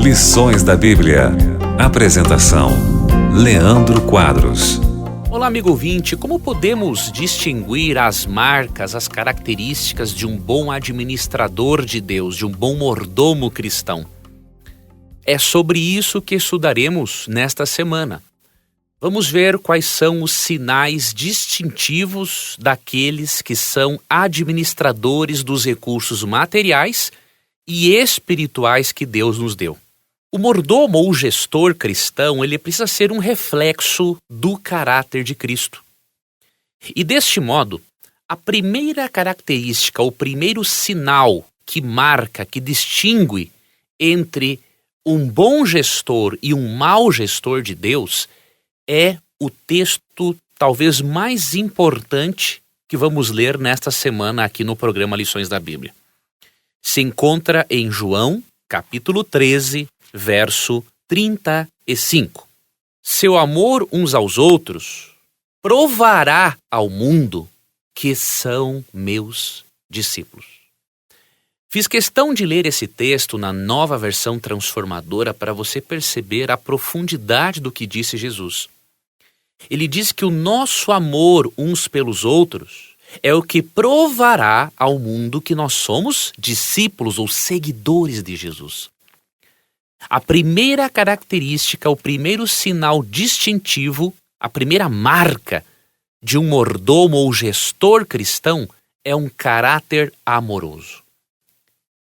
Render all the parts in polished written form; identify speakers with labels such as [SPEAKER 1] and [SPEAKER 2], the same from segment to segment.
[SPEAKER 1] Lições da Bíblia. Apresentação: Leandro Quadros.
[SPEAKER 2] Olá, amigo ouvinte. Como podemos distinguir as marcas, as características de um bom administrador de Deus, de um bom mordomo cristão? É sobre isso que estudaremos nesta semana. Vamos ver quais são os sinais distintivos daqueles que são administradores dos recursos materiais e espirituais que Deus nos deu. O mordomo ou gestor cristão, ele precisa ser um reflexo do caráter de Cristo. E deste modo, a primeira característica, o primeiro sinal que marca, que distingue entre um bom gestor e um mau gestor de Deus é o texto talvez mais importante que vamos ler nesta semana aqui no programa Lições da Bíblia. Se encontra em João, capítulo 13, verso 35. Seu amor uns aos outros provará ao mundo que são meus discípulos. Fiz questão de ler esse texto na Nova Versão Transformadora para você perceber a profundidade do que disse Jesus. Ele diz que o nosso amor uns pelos outros é o que provará ao mundo que nós somos discípulos ou seguidores de Jesus. A primeira característica, o primeiro sinal distintivo, a primeira marca de um mordomo ou gestor cristão é um caráter amoroso.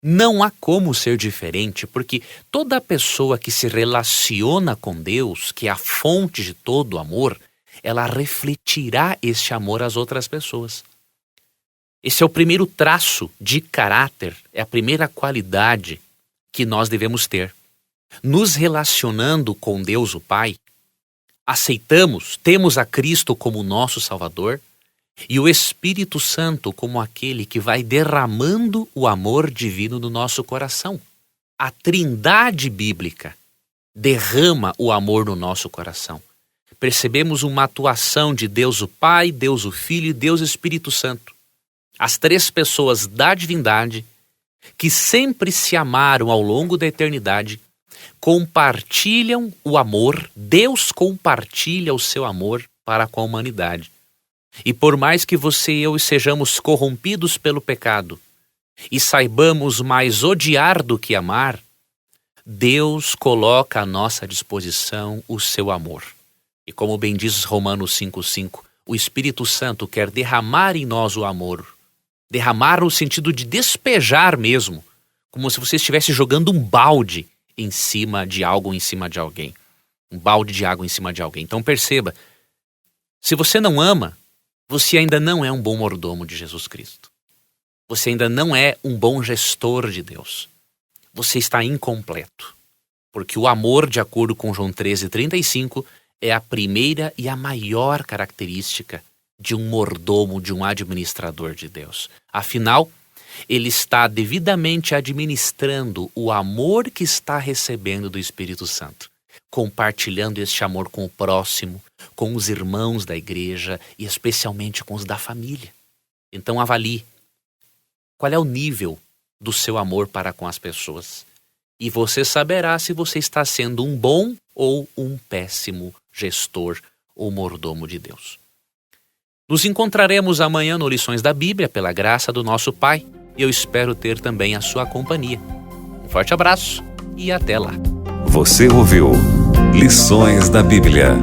[SPEAKER 2] Não há como ser diferente, porque toda pessoa que se relaciona com Deus, que é a fonte de todo amor, ela refletirá este amor às outras pessoas. Esse é o primeiro traço de caráter, é a primeira qualidade que nós devemos ter. Nos relacionando com Deus o Pai, temos a Cristo como nosso Salvador e o Espírito Santo como aquele que vai derramando o amor divino no nosso coração. A Trindade bíblica derrama o amor no nosso coração. Percebemos uma atuação de Deus o Pai, Deus o Filho e Deus o Espírito Santo. As três pessoas da divindade que sempre se amaram ao longo da eternidade compartilham o amor, Deus compartilha o seu amor para com a humanidade. E por mais que você e eu sejamos corrompidos pelo pecado e saibamos mais odiar do que amar, Deus coloca à nossa disposição o seu amor. E como bem diz Romanos 5,5, o Espírito Santo quer derramar em nós o amor. Derramar no sentido de despejar mesmo, como se você estivesse jogando um balde em cima de algo, em cima de alguém. Um balde de água em cima de alguém. Então perceba, se você não ama, você ainda não é um bom mordomo de Jesus Cristo. Você ainda não é um bom gestor de Deus. Você está incompleto. Porque o amor, de acordo com João 13:35, é a primeira e a maior característica de um mordomo, de um administrador de Deus. Afinal, ele está devidamente administrando o amor que está recebendo do Espírito Santo, compartilhando este amor com o próximo, com os irmãos da igreja e especialmente com os da família. Então avalie qual é o nível do seu amor para com as pessoas. E você saberá se você está sendo um bom ou um péssimo gestor ou mordomo de Deus. Nos encontraremos amanhã no Lições da Bíblia, pela graça do nosso Pai. E eu espero ter também a sua companhia. Um forte abraço e até lá.
[SPEAKER 1] Você ouviu Lições da Bíblia.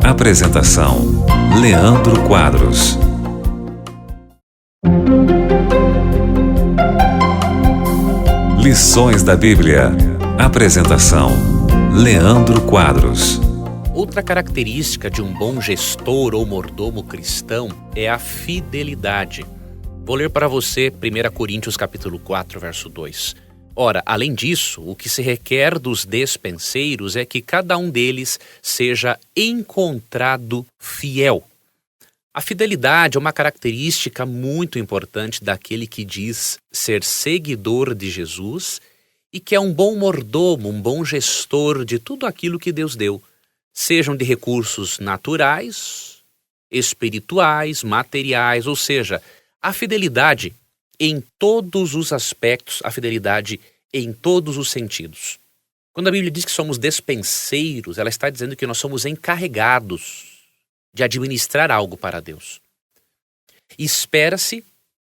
[SPEAKER 1] Apresentação: Leandro Quadros. Lições da Bíblia. Apresentação: Leandro Quadros.
[SPEAKER 2] Outra característica de um bom gestor ou mordomo cristão é a fidelidade. Vou ler para você 1 Coríntios capítulo 4, verso 2. Ora, além disso, o que se requer dos despenseiros é que cada um deles seja encontrado fiel. A fidelidade é uma característica muito importante daquele que diz ser seguidor de Jesus e que é um bom mordomo, um bom gestor de tudo aquilo que Deus deu, sejam de recursos naturais, espirituais, materiais, ou seja, a fidelidade em todos os aspectos, a fidelidade em todos os sentidos. Quando a Bíblia diz que somos despenseiros, ela está dizendo que nós somos encarregados de administrar algo para Deus. E espera-se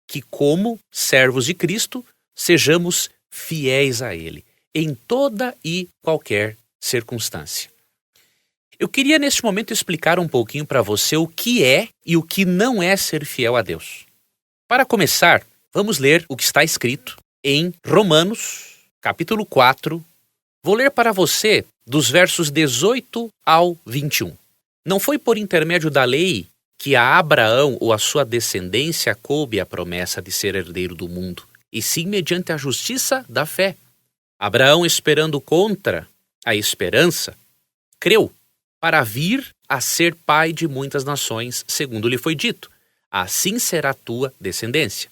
[SPEAKER 2] que, como servos de Cristo, sejamos fiéis a Ele, em toda e qualquer circunstância. Eu queria, neste momento, explicar um pouquinho para você o que é e o que não é ser fiel a Deus. Para começar, vamos ler o que está escrito em Romanos, capítulo 4. Vou ler para você dos versos 18 ao 21. Não foi por intermédio da lei que a Abraão ou a sua descendência coube a promessa de ser herdeiro do mundo, e sim mediante a justiça da fé. Abraão, esperando contra a esperança, creu para vir a ser pai de muitas nações, segundo lhe foi dito, assim será tua descendência.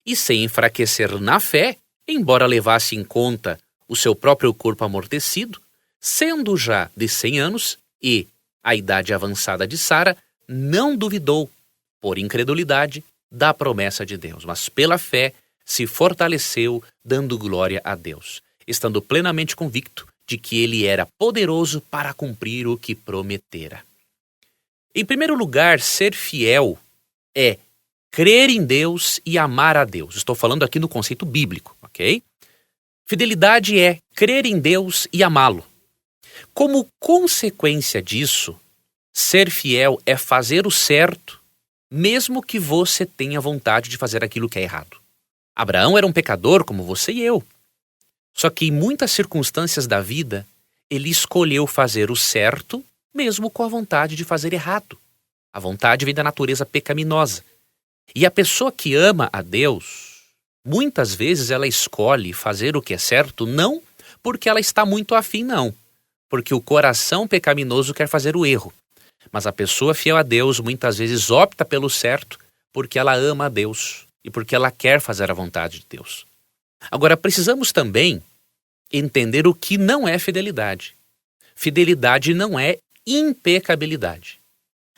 [SPEAKER 2] E sem enfraquecer na fé, embora levasse em conta o seu próprio corpo amortecido, sendo já de 100 anos e a idade avançada de Sara, não duvidou, por incredulidade, da promessa de Deus, mas pela fé se fortaleceu, dando glória a Deus, estando plenamente convicto de que ele era poderoso para cumprir o que prometera. Em primeiro lugar, ser fiel é crer em Deus e amar a Deus. Estou falando aqui no conceito bíblico, ok? Fidelidade é crer em Deus e amá-lo. Como consequência disso, ser fiel é fazer o certo, mesmo que você tenha vontade de fazer aquilo que é errado. Abraão era um pecador como você e eu. Só que em muitas circunstâncias da vida, ele escolheu fazer o certo, mesmo com a vontade de fazer errado. A vontade vem da natureza pecaminosa. E a pessoa que ama a Deus, muitas vezes ela escolhe fazer o que é certo, não porque ela está muito afim, não. Porque o coração pecaminoso quer fazer o erro. Mas a pessoa fiel a Deus muitas vezes opta pelo certo porque ela ama a Deus e porque ela quer fazer a vontade de Deus. Agora, precisamos também entender o que não é fidelidade. Fidelidade não é impecabilidade.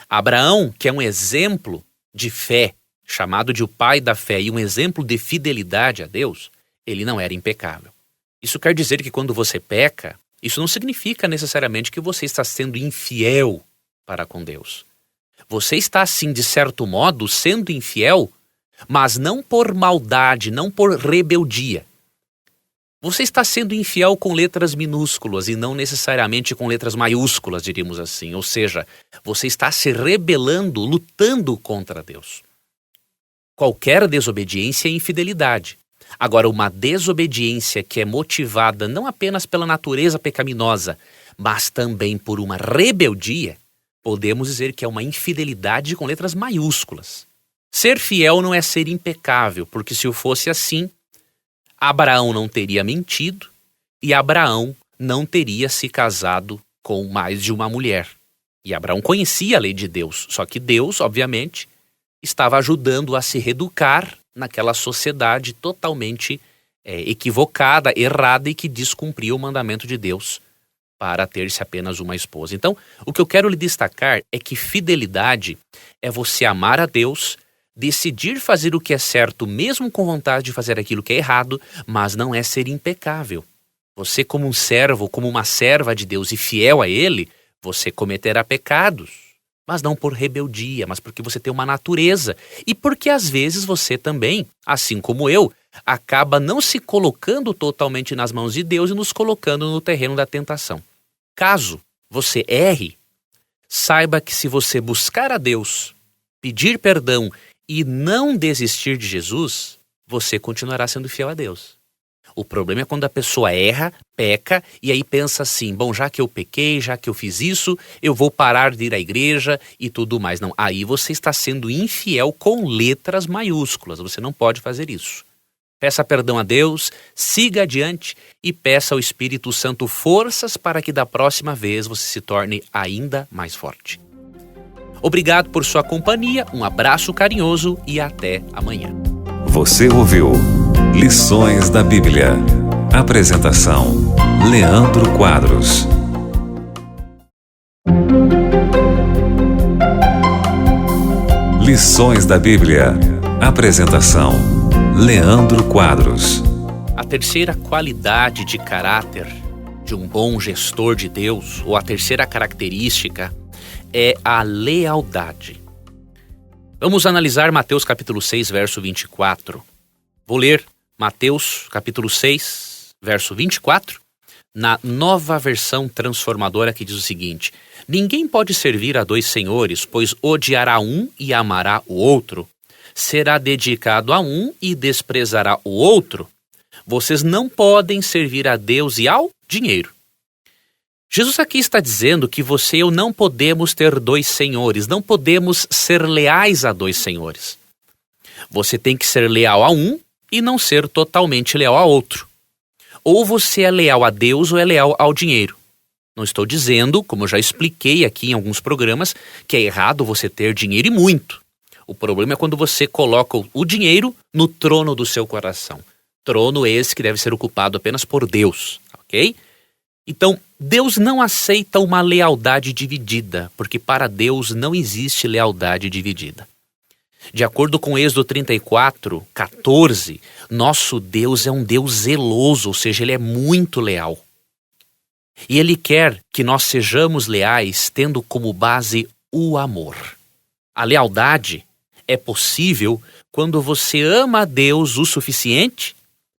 [SPEAKER 2] Abraão, que é um exemplo de fé, chamado de o pai da fé e um exemplo de fidelidade a Deus, ele não era impecável. Isso quer dizer que quando você peca, isso não significa necessariamente que você está sendo infiel para com Deus. Você está, sim, de certo modo, sendo infiel, mas não por maldade, não por rebeldia. Você está sendo infiel com letras minúsculas e não necessariamente com letras maiúsculas, diríamos assim. Ou seja, você está se rebelando, lutando contra Deus. Qualquer desobediência é infidelidade. Agora, uma desobediência que é motivada não apenas pela natureza pecaminosa, mas também por uma rebeldia, podemos dizer que é uma infidelidade com letras maiúsculas. Ser fiel não é ser impecável, porque se o fosse assim, Abraão não teria mentido e Abraão não teria se casado com mais de uma mulher. E Abraão conhecia a lei de Deus, só que Deus, obviamente, estava ajudando a se reeducar naquela sociedade totalmente equivocada, errada e que descumpria o mandamento de Deus para ter-se apenas uma esposa. Então, o que eu quero lhe destacar é que fidelidade é você amar a Deus, decidir fazer o que é certo mesmo com vontade de fazer aquilo que é errado, mas não é ser impecável. Você, como um servo, como uma serva de Deus e fiel a Ele, você cometerá pecados, mas não por rebeldia, mas porque você tem uma natureza e porque às vezes você também, assim como eu, acaba não se colocando totalmente nas mãos de Deus e nos colocando no terreno da tentação. Caso você erre, saiba que se você buscar a Deus, pedir perdão e não desistir de Jesus, você continuará sendo fiel a Deus. O problema é quando a pessoa erra, peca e aí pensa assim, bom, já que eu pequei, já que eu fiz isso, eu vou parar de ir à igreja e tudo mais. Não, aí você está sendo infiel com letras maiúsculas, você não pode fazer isso. Peça perdão a Deus, siga adiante e peça ao Espírito Santo forças para que da próxima vez você se torne ainda mais forte. Obrigado por sua companhia, um abraço carinhoso e até amanhã.
[SPEAKER 1] Você ouviu Lições da Bíblia. Apresentação: Leandro Quadros. Lições da Bíblia. Apresentação: Leandro Quadros.
[SPEAKER 2] A terceira qualidade de caráter de um bom gestor de Deus, ou a terceira característica, é a lealdade. Vamos analisar Mateus capítulo 6, verso 24. Vou ler Mateus capítulo 6, verso 24, na Nova Versão Transformadora, que diz o seguinte: ninguém pode servir a dois senhores, pois odiará um e amará o outro. Será dedicado a um e desprezará o outro. Vocês não podem servir a Deus e ao dinheiro. Jesus aqui está dizendo que você e eu não podemos ter dois senhores, não podemos ser leais a dois senhores. Você tem que ser leal a um e não ser totalmente leal a outro. Ou você é leal a Deus ou é leal ao dinheiro. Não estou dizendo, como eu já expliquei aqui em alguns programas, que é errado você ter dinheiro e muito. O problema é quando você coloca o dinheiro no trono do seu coração. Trono esse que deve ser ocupado apenas por Deus, ok? Então, Deus não aceita uma lealdade dividida, porque para Deus não existe lealdade dividida. De acordo com Êxodo 34, 14, nosso Deus é um Deus zeloso, ou seja, Ele é muito leal. E Ele quer que nós sejamos leais, tendo como base o amor. A lealdade é possível quando você ama a Deus o suficiente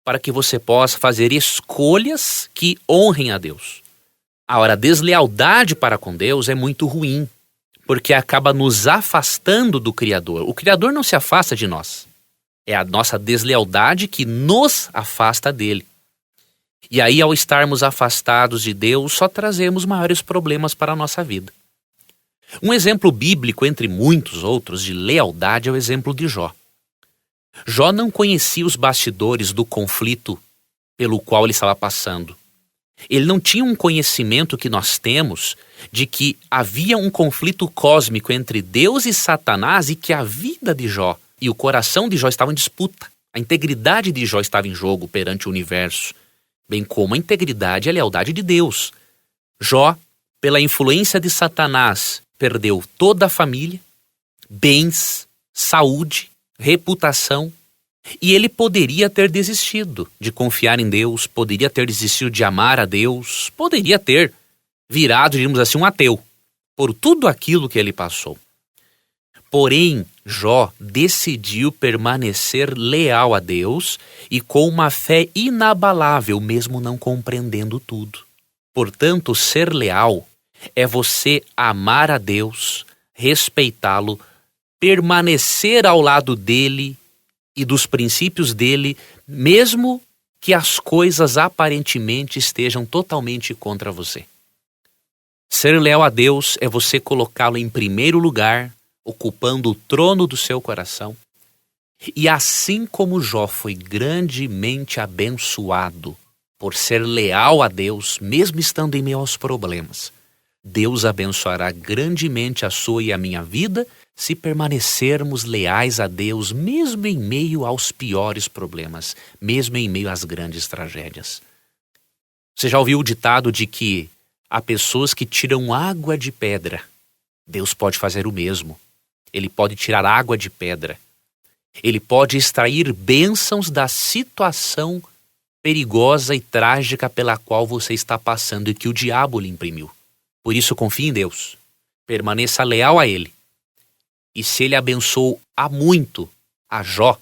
[SPEAKER 2] para que você possa fazer escolhas que honrem a Deus. Ora, a deslealdade para com Deus é muito ruim, porque acaba nos afastando do Criador. O Criador não se afasta de nós. É a nossa deslealdade que nos afasta dele. E aí, ao estarmos afastados de Deus, só trazemos maiores problemas para a nossa vida. Um exemplo bíblico, entre muitos outros, de lealdade é o exemplo de Jó. Jó não conhecia os bastidores do conflito pelo qual ele estava passando. Ele não tinha um conhecimento que nós temos de que havia um conflito cósmico entre Deus e Satanás e que a vida de Jó e o coração de Jó estavam em disputa. A integridade de Jó estava em jogo perante o universo, bem como a integridade e a lealdade de Deus. Jó, pela influência de Satanás, perdeu toda a família, bens, saúde, reputação, e ele poderia ter desistido de confiar em Deus, poderia ter desistido de amar a Deus, poderia ter virado, digamos assim, um ateu, por tudo aquilo que ele passou. Porém, Jó decidiu permanecer leal a Deus e com uma fé inabalável, mesmo não compreendendo tudo. Portanto, ser leal é você amar a Deus, respeitá-lo, permanecer ao lado dele e dos princípios dele, mesmo que as coisas aparentemente estejam totalmente contra você. Ser leal a Deus é você colocá-lo em primeiro lugar, ocupando o trono do seu coração. E assim como Jó foi grandemente abençoado por ser leal a Deus, mesmo estando em meio aos problemas, Deus abençoará grandemente a sua e a minha vida se permanecermos leais a Deus, mesmo em meio aos piores problemas, mesmo em meio às grandes tragédias. Você já ouviu o ditado de que há pessoas que tiram água de pedra? Deus pode fazer o mesmo. Ele pode tirar água de pedra. Ele pode extrair bênçãos da situação perigosa e trágica pela qual você está passando e que o diabo lhe imprimiu. Por isso, confie em Deus. Permaneça leal a Ele. E se Ele abençoou a muito a Jó,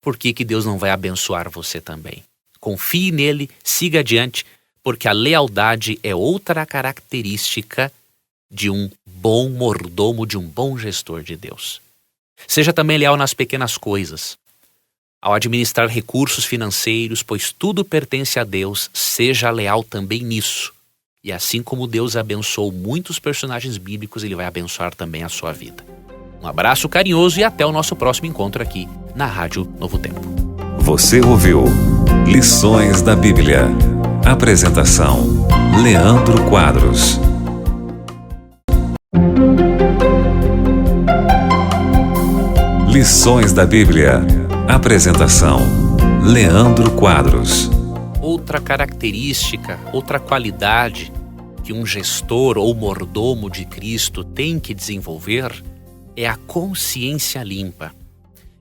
[SPEAKER 2] por que Deus não vai abençoar você também? Confie nele, siga adiante, porque a lealdade é outra característica de um bom mordomo, de um bom gestor de Deus. Seja também leal nas pequenas coisas. Ao administrar recursos financeiros, pois tudo pertence a Deus, seja leal também nisso. E assim como Deus abençoou muitos personagens bíblicos, Ele vai abençoar também a sua vida. Um abraço carinhoso e até o nosso próximo encontro aqui na Rádio Novo Tempo.
[SPEAKER 1] Você ouviu Lições da Bíblia. Apresentação: Leandro Quadros. Lições da Bíblia. Apresentação: Leandro Quadros.
[SPEAKER 2] Outra característica, outra qualidade que um gestor ou mordomo de Cristo tem que desenvolver é a consciência limpa.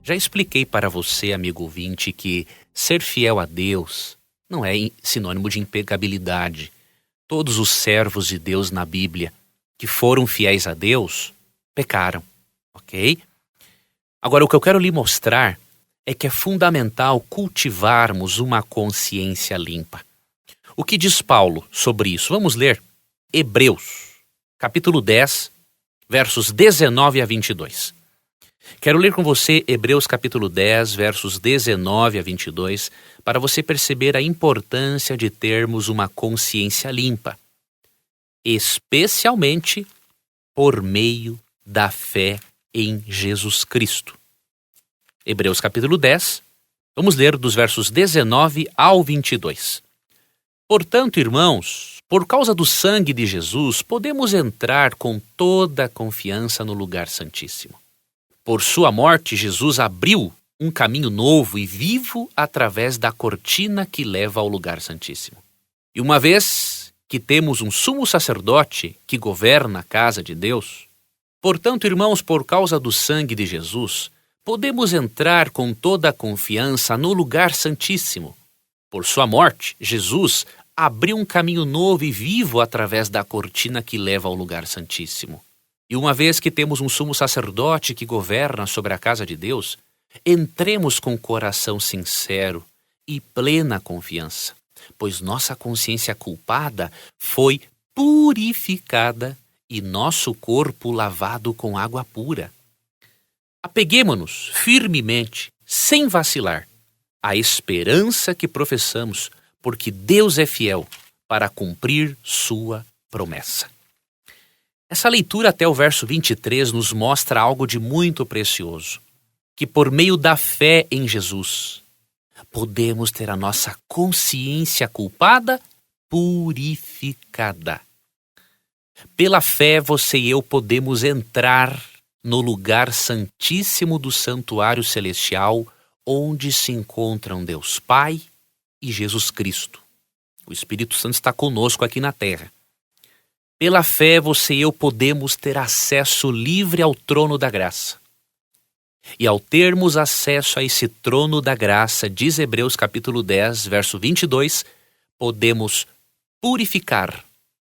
[SPEAKER 2] Já expliquei para você, amigo ouvinte, que ser fiel a Deus não é sinônimo de impecabilidade. Todos os servos de Deus na Bíblia que foram fiéis a Deus pecaram, ok? Agora, o que eu quero lhe mostrar é que é fundamental cultivarmos uma consciência limpa. O que diz Paulo sobre isso? Vamos ler Hebreus, capítulo 10, versos 19 a 22. Quero ler com você Hebreus capítulo 10, versos 19 a 22, para você perceber a importância de termos uma consciência limpa, especialmente por meio da fé em Jesus Cristo. Hebreus capítulo 10, vamos ler dos versos 19 ao 22. Portanto, irmãos, por causa do sangue de Jesus, podemos entrar com toda a confiança no lugar santíssimo. Por sua morte, Jesus abriu um caminho novo e vivo através da cortina que leva ao lugar santíssimo. E uma vez que temos um sumo sacerdote que governa a casa de Deus, portanto, irmãos, por causa do sangue de Jesus, podemos entrar com toda a confiança no lugar santíssimo. Por sua morte, Jesus abriu um caminho novo e vivo através da cortina que leva ao lugar santíssimo. E uma vez que temos um sumo sacerdote que governa sobre a casa de Deus, entremos com coração sincero e plena confiança, pois nossa consciência culpada foi purificada e nosso corpo lavado com água pura. Apeguemo-nos firmemente, sem vacilar, à esperança que professamos, porque Deus é fiel para cumprir sua promessa. Essa leitura até o verso 23 nos mostra algo de muito precioso, que por meio da fé em Jesus, podemos ter a nossa consciência culpada purificada. Pela fé, você e eu podemos entrar no lugar santíssimo do santuário celestial, onde se encontram Deus Pai e Jesus Cristo. O Espírito Santo está conosco aqui na terra. Pela fé, você e eu podemos ter acesso livre ao trono da graça. E ao termos acesso a esse trono da graça, diz Hebreus capítulo 10, verso 22, podemos purificar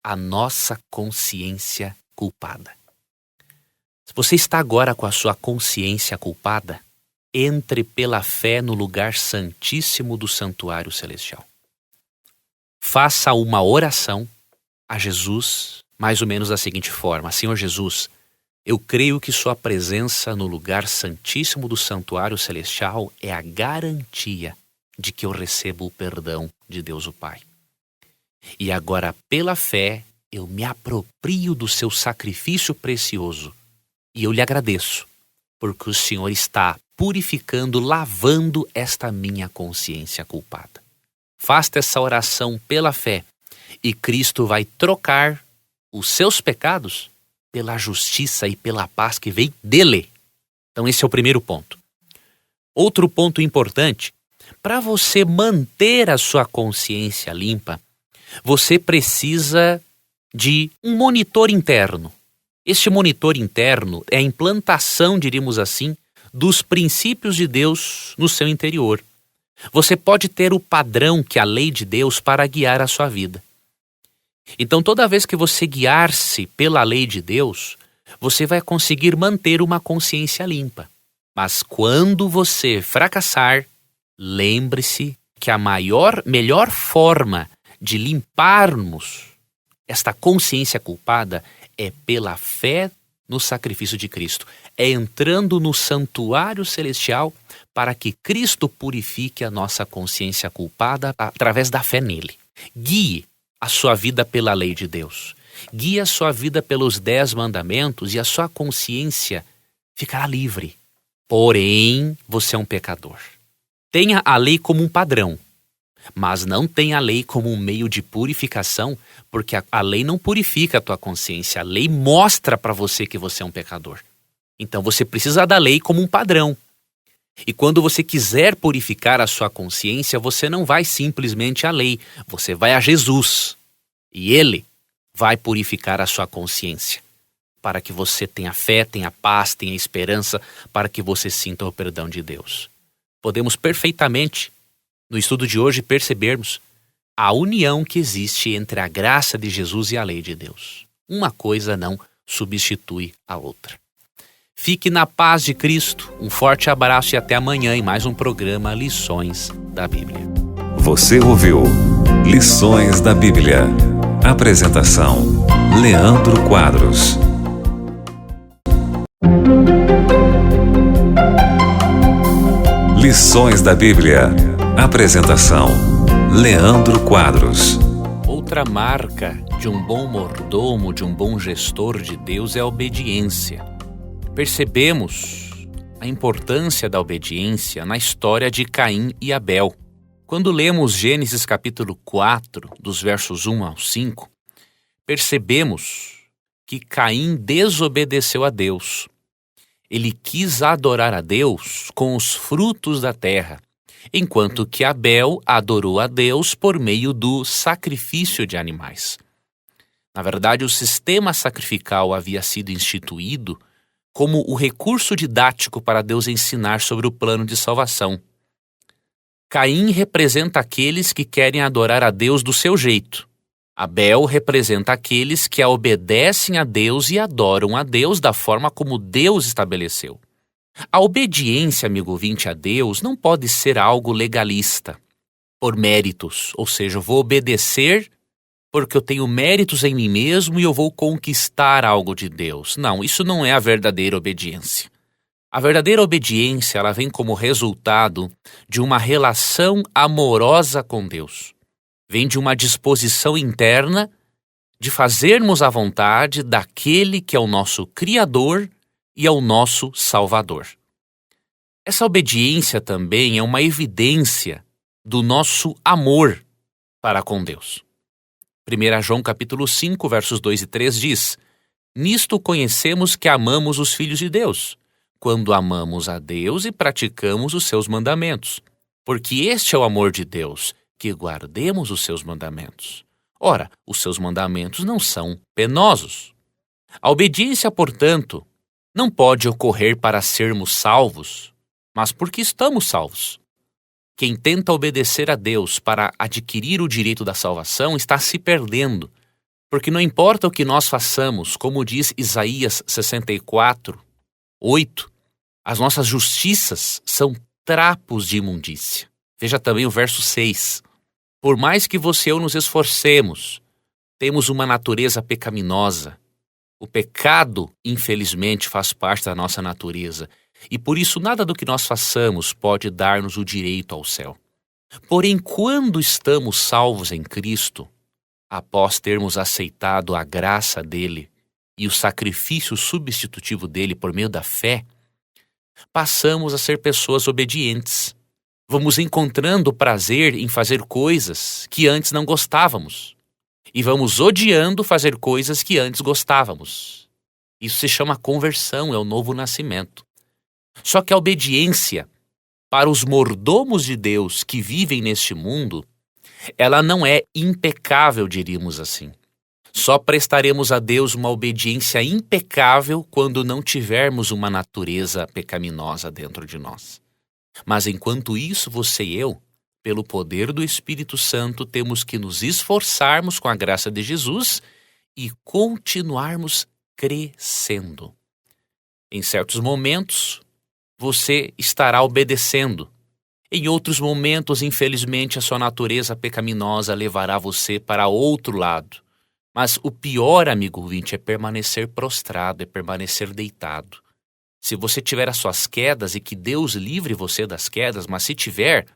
[SPEAKER 2] a nossa consciência culpada. Se você está agora com a sua consciência culpada, entre pela fé no lugar santíssimo do santuário celestial. Faça uma oração a Jesus, mais ou menos da seguinte forma: Senhor Jesus, eu creio que sua presença no lugar santíssimo do santuário celestial é a garantia de que eu recebo o perdão de Deus o Pai. E agora, pela fé, eu me aproprio do seu sacrifício precioso e eu lhe agradeço, porque o Senhor está purificando, lavando esta minha consciência culpada. Faça essa oração pela fé e Cristo vai trocar os seus pecados pela justiça e pela paz que vem dele. Então esse é o primeiro ponto. Outro ponto importante, para você manter a sua consciência limpa, você precisa de um monitor interno. Este monitor interno é a implantação, diríamos assim, dos princípios de Deus no seu interior. Você pode ter o padrão que é a lei de Deus para guiar a sua vida. Então, toda vez que você guiar-se pela lei de Deus, você vai conseguir manter uma consciência limpa. Mas quando você fracassar, lembre-se que a melhor forma de limparmos esta consciência culpada é pela fé no sacrifício de Cristo. É entrando no santuário celestial para que Cristo purifique a nossa consciência culpada através da fé nele. Guie a sua vida pela lei de Deus. Guie a sua vida pelos 10 mandamentos e a sua consciência ficará livre. Porém, você é um pecador. Tenha a lei como um padrão, mas não tenha a lei como um meio de purificação, porque a lei não purifica a tua consciência. A lei mostra para você que você é um pecador. Então você precisa da lei como um padrão. E quando você quiser purificar a sua consciência, você não vai simplesmente à lei, você vai a Jesus. E Ele vai purificar a sua consciência, para que você tenha fé, tenha paz, tenha esperança, para que você sinta o perdão de Deus. Podemos perfeitamente, no estudo de hoje, percebermos a união que existe entre a graça de Jesus e a lei de Deus. Uma coisa não substitui a outra. Fique na paz de Cristo. Um forte abraço e até amanhã em mais um programa Lições da Bíblia.
[SPEAKER 1] Você ouviu Lições da Bíblia. Apresentação: Leandro Quadros. Lições da Bíblia. Apresentação: Leandro Quadros.
[SPEAKER 2] Outra marca de um bom mordomo, de um bom gestor de Deus é a obediência. Percebemos a importância da obediência na história de Caim e Abel. Quando lemos Gênesis capítulo 4, dos versos 1 ao 5, percebemos que Caim desobedeceu a Deus. Ele quis adorar a Deus com os frutos da terra, enquanto que Abel adorou a Deus por meio do sacrifício de animais. Na verdade, o sistema sacrificial havia sido instituído como o recurso didático para Deus ensinar sobre o plano de salvação. Caim representa aqueles que querem adorar a Deus do seu jeito. Abel representa aqueles que obedecem a Deus e adoram a Deus da forma como Deus estabeleceu. A obediência, amigo ouvinte, a Deus não pode ser algo legalista, por méritos, ou seja, eu vou obedecer porque eu tenho méritos em mim mesmo e eu vou conquistar algo de Deus. Não, isso não é a verdadeira obediência. A verdadeira obediência, ela vem como resultado de uma relação amorosa com Deus. Vem de uma disposição interna de fazermos a vontade daquele que é o nosso Criador e é o nosso Salvador. Essa obediência também é uma evidência do nosso amor para com Deus. 1 João capítulo 5, versos 2 e 3 diz: Nisto conhecemos que amamos os filhos de Deus, quando amamos a Deus e praticamos os seus mandamentos. Porque este é o amor de Deus, que guardemos os seus mandamentos. Ora, os seus mandamentos não são penosos. A obediência, portanto, não pode ocorrer para sermos salvos, mas porque estamos salvos. Quem tenta obedecer a Deus para adquirir o direito da salvação está se perdendo, porque não importa o que nós façamos, como diz Isaías 64, 8, as nossas justiças são trapos de imundícia. Veja também o verso 6. Por mais que você e eu nos esforcemos, temos uma natureza pecaminosa. O pecado, infelizmente, faz parte da nossa natureza. E por isso nada do que nós façamos pode dar-nos o direito ao céu. Porém, quando estamos salvos em Cristo, após termos aceitado a graça dele e o sacrifício substitutivo dele por meio da fé, passamos a ser pessoas obedientes. Vamos encontrando prazer em fazer coisas que antes não gostávamos. E vamos odiando fazer coisas que antes gostávamos. Isso se chama conversão, é o novo nascimento. Só que a obediência para os mordomos de Deus que vivem neste mundo, ela não é impecável, diríamos assim. Só prestaremos a Deus uma obediência impecável quando não tivermos uma natureza pecaminosa dentro de nós. Mas enquanto isso, você e eu, pelo poder do Espírito Santo, temos que nos esforçarmos com a graça de Jesus e continuarmos crescendo. Em certos momentos, você estará obedecendo. Em outros momentos, infelizmente, a sua natureza pecaminosa levará você para outro lado. Mas o pior, amigo ouvinte, é permanecer prostrado, é permanecer deitado. Se você tiver as suas quedas, e que Deus livre você das quedas, mas se tiver,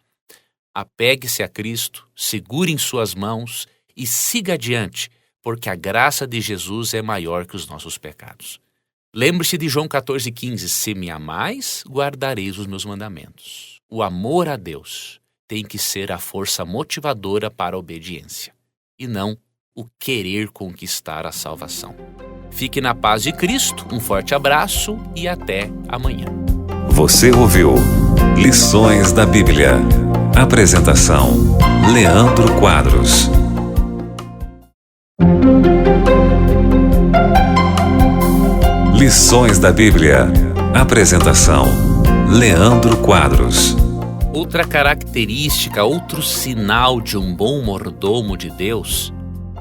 [SPEAKER 2] apegue-se a Cristo, segure em suas mãos e siga adiante, porque a graça de Jesus é maior que os nossos pecados. Lembre-se de João 14,15, se me amais, guardareis os meus mandamentos. O amor a Deus tem que ser a força motivadora para a obediência, e não o querer conquistar a salvação. Fique na paz de Cristo, um forte abraço e até amanhã.
[SPEAKER 1] Você ouviu Lições da Bíblia. Apresentação: Leandro Quadros. Lições da Bíblia. Apresentação: Leandro Quadros.
[SPEAKER 2] Outra característica, outro sinal de um bom mordomo de Deus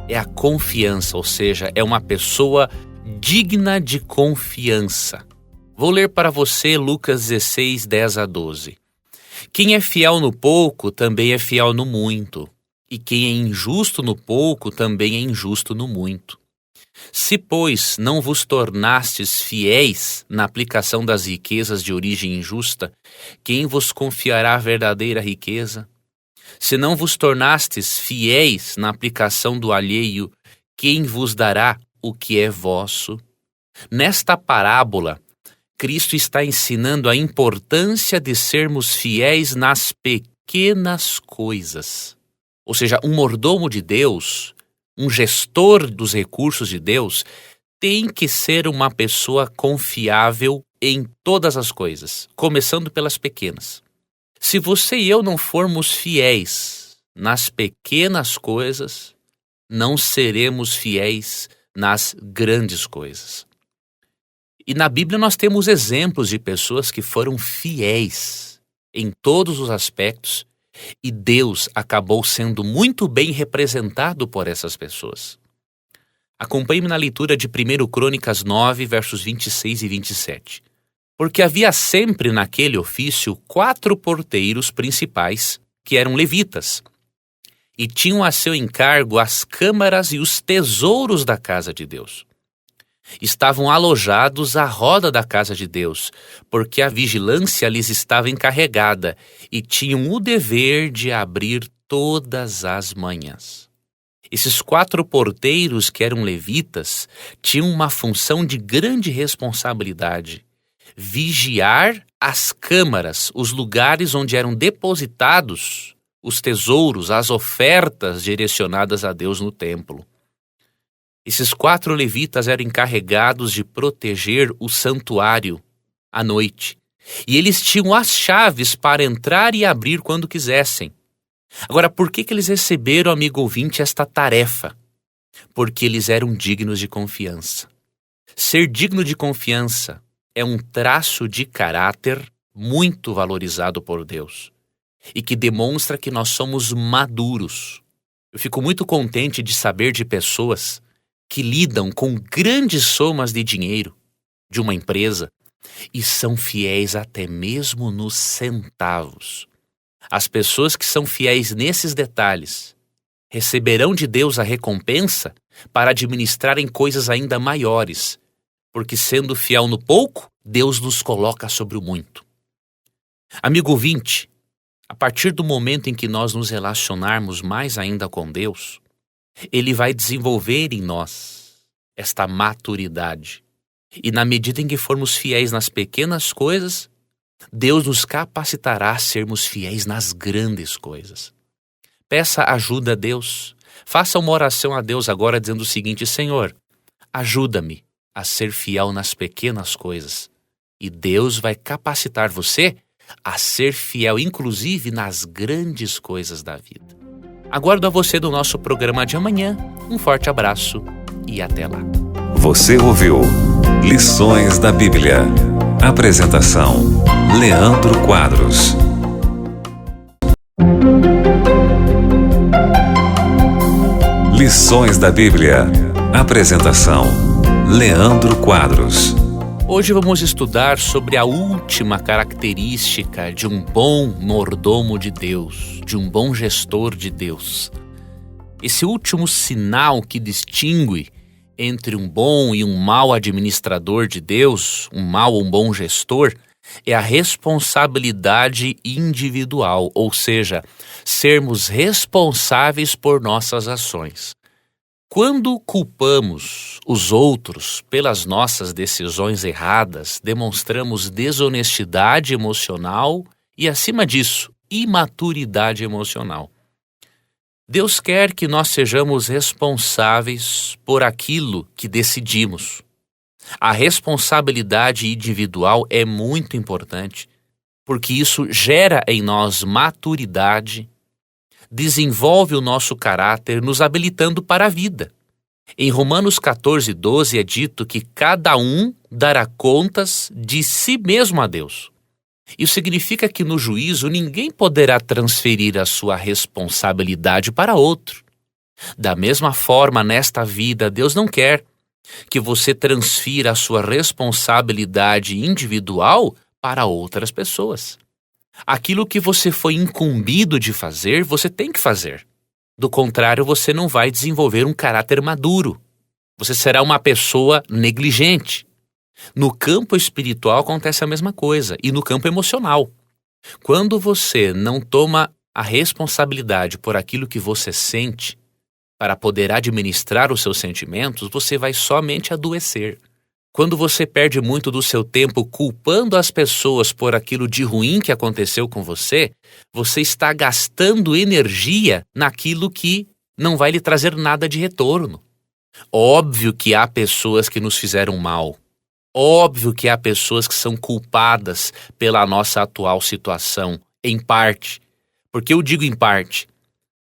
[SPEAKER 2] é a confiança, ou seja, é uma pessoa digna de confiança. Vou ler para você Lucas 16, 10 a 12. Quem é fiel no pouco também é fiel no muito, e quem é injusto no pouco também é injusto no muito. Se, pois, não vos tornastes fiéis na aplicação das riquezas de origem injusta, quem vos confiará a verdadeira riqueza? Se não vos tornastes fiéis na aplicação do alheio, quem vos dará o que é vosso? Nesta parábola, Cristo está ensinando a importância de sermos fiéis nas pequenas coisas. Ou seja, um mordomo de Deus, um gestor dos recursos de Deus, tem que ser uma pessoa confiável em todas as coisas, começando pelas pequenas. Se você e eu não formos fiéis nas pequenas coisas, não seremos fiéis nas grandes coisas. E na Bíblia nós temos exemplos de pessoas que foram fiéis em todos os aspectos e Deus acabou sendo muito bem representado por essas pessoas. Acompanhe-me na leitura de 1 Crônicas 9, versos 26 e 27. Porque havia sempre naquele ofício 4 porteiros principais, que eram levitas, e tinham a seu encargo as câmaras e os tesouros da casa de Deus. Estavam alojados à roda da casa de Deus, porque a vigilância lhes estava encarregada, e tinham o dever de abrir todas as manhãs. Esses 4 porteiros, que eram levitas, tinham uma função de grande responsabilidade: vigiar as câmaras, os lugares onde eram depositados os tesouros, as ofertas direcionadas a Deus no templo. Esses 4 levitas eram encarregados de proteger o santuário à noite. E eles tinham as chaves para entrar e abrir quando quisessem. Agora, por que eles receberam, amigo ouvinte, esta tarefa? Porque eles eram dignos de confiança. Ser digno de confiança é um traço de caráter muito valorizado por Deus e que demonstra que nós somos maduros. Eu fico muito contente de saber de pessoas que lidam com grandes somas de dinheiro de uma empresa e são fiéis até mesmo nos centavos. As pessoas que são fiéis nesses detalhes receberão de Deus a recompensa para administrarem coisas ainda maiores, porque sendo fiel no pouco, Deus nos coloca sobre o muito. Amigo ouvinte, a partir do momento em que nós nos relacionarmos mais ainda com Deus, Ele vai desenvolver em nós esta maturidade. E na medida em que formos fiéis nas pequenas coisas, Deus nos capacitará a sermos fiéis nas grandes coisas. Peça ajuda a Deus. Faça uma oração a Deus agora dizendo o seguinte: Senhor, ajuda-me a ser fiel nas pequenas coisas. E Deus vai capacitar você a ser fiel, inclusive nas grandes coisas da vida. Aguardo a você no nosso programa de amanhã. Um forte abraço e até lá.
[SPEAKER 1] Você ouviu Lições da Bíblia. Apresentação: Leandro Quadros. Lições da Bíblia. Apresentação: Leandro Quadros.
[SPEAKER 2] Hoje vamos estudar sobre a última característica de um bom mordomo de Deus, de um bom gestor de Deus. Esse último sinal que distingue entre um bom e um mau administrador de Deus, um mau ou um bom gestor, é a responsabilidade individual, ou seja, sermos responsáveis por nossas ações. Quando culpamos os outros pelas nossas decisões erradas, demonstramos desonestidade emocional e, acima disso, imaturidade emocional. Deus quer que nós sejamos responsáveis por aquilo que decidimos. A responsabilidade individual é muito importante, porque isso gera em nós maturidade, desenvolve o nosso caráter, nos habilitando para a vida. Em Romanos 14, 12 é dito que cada um dará contas de si mesmo a Deus. Isso significa que no juízo ninguém poderá transferir a sua responsabilidade para outro. Da mesma forma, nesta vida, Deus não quer que você transfira a sua responsabilidade individual para outras pessoas. Aquilo que você foi incumbido de fazer, você tem que fazer. Do contrário, você não vai desenvolver um caráter maduro. Você será uma pessoa negligente. No campo espiritual acontece a mesma coisa, e no campo emocional. Quando você não toma a responsabilidade por aquilo que você sente, para poder administrar os seus sentimentos, você vai somente adoecer. Quando você perde muito do seu tempo culpando as pessoas por aquilo de ruim que aconteceu com você, você está gastando energia naquilo que não vai lhe trazer nada de retorno. Óbvio que há pessoas que nos fizeram mal. Óbvio que há pessoas que são culpadas pela nossa atual situação, em parte. Por que eu digo em parte?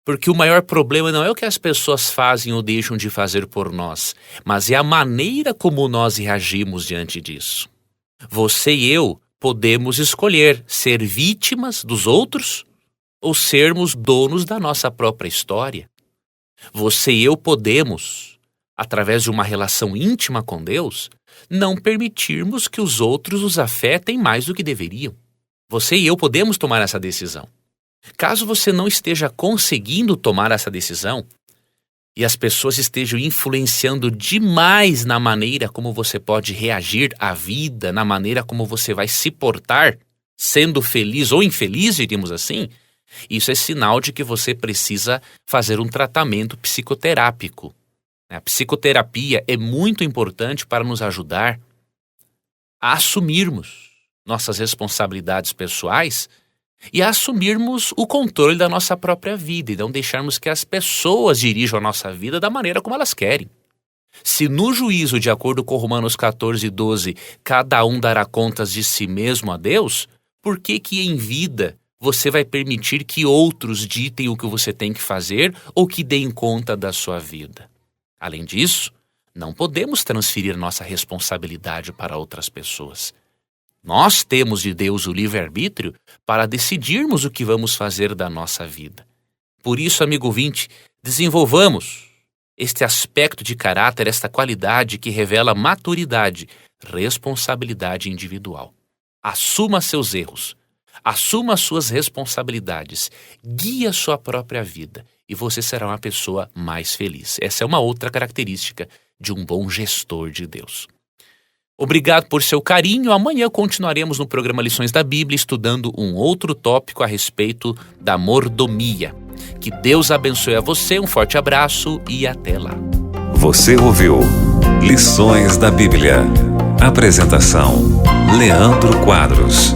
[SPEAKER 2] Porque o maior problema não é o que as pessoas fazem ou deixam de fazer por nós, mas é a maneira como nós reagimos diante disso. Você e eu podemos escolher ser vítimas dos outros ou sermos donos da nossa própria história. Você e eu podemos, através de uma relação íntima com Deus, não permitirmos que os outros os afetem mais do que deveriam. Você e eu podemos tomar essa decisão. Caso você não esteja conseguindo tomar essa decisão e as pessoas estejam influenciando demais na maneira como você pode reagir à vida, na maneira como você vai se portar, sendo feliz ou infeliz, diríamos assim, isso é sinal de que você precisa fazer um tratamento psicoterápico. A psicoterapia é muito importante para nos ajudar a assumirmos nossas responsabilidades pessoais e a assumirmos o controle da nossa própria vida e não deixarmos que as pessoas dirijam a nossa vida da maneira como elas querem. Se no juízo, de acordo com Romanos 14:12, cada um dará contas de si mesmo a Deus, por que em vida você vai permitir que outros ditem o que você tem que fazer ou que deem conta da sua vida? Além disso, não podemos transferir nossa responsabilidade para outras pessoas. Nós temos de Deus o livre-arbítrio para decidirmos o que vamos fazer da nossa vida. Por isso, amigo ouvinte, desenvolvamos este aspecto de caráter, esta qualidade que revela maturidade, responsabilidade individual. Assuma seus erros, assuma suas responsabilidades, guie a sua própria vida e você será uma pessoa mais feliz. Essa é uma outra característica de um bom gestor de Deus. Obrigado por seu carinho. Amanhã continuaremos no programa Lições da Bíblia estudando um outro tópico a respeito da mordomia. Que Deus abençoe a você, um forte abraço e até lá.
[SPEAKER 1] Você ouviu Lições da Bíblia. Apresentação: Leandro Quadros.